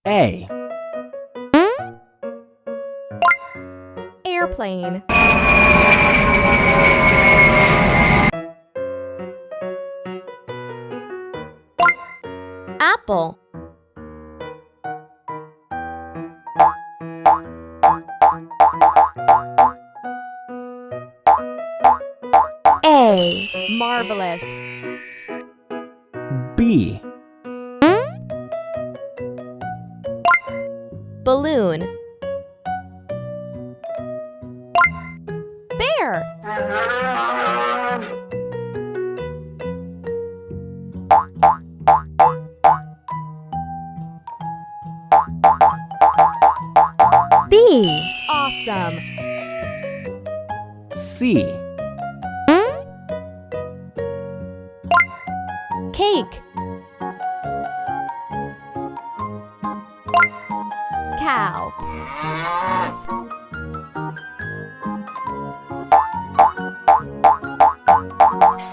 A. Airplane. Apple. A. Marvelous. B. Balloon. Bear. B. Awesome. C. Cake. Cow.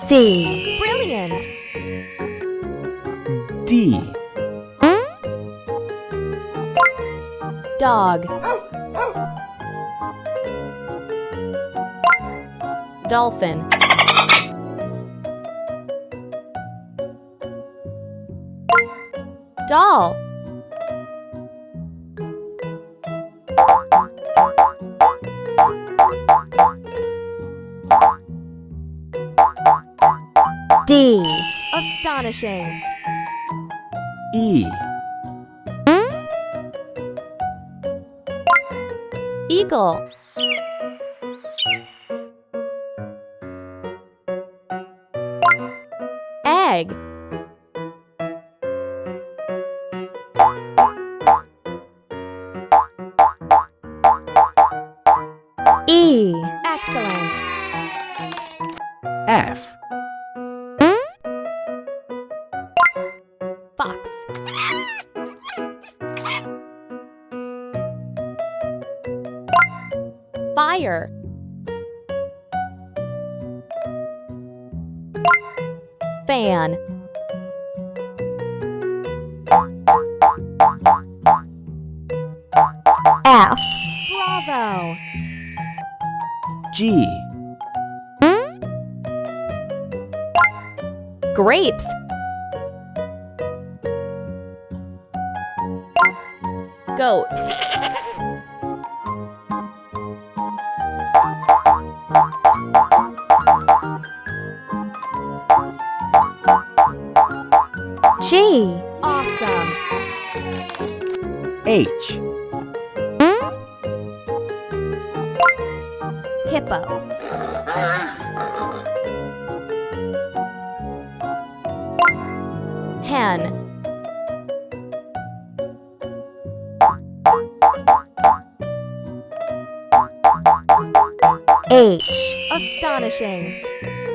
C. Brilliant. D. Dog. Dolphin. Doll. D. Astonishing. E. Eagle. Egg. E. Excellent. F. Fox. Fire. Fan. F. Bravo. G. Grapes. Goat. G. Awesome. H. Hippo. Hen. H. Astonishing.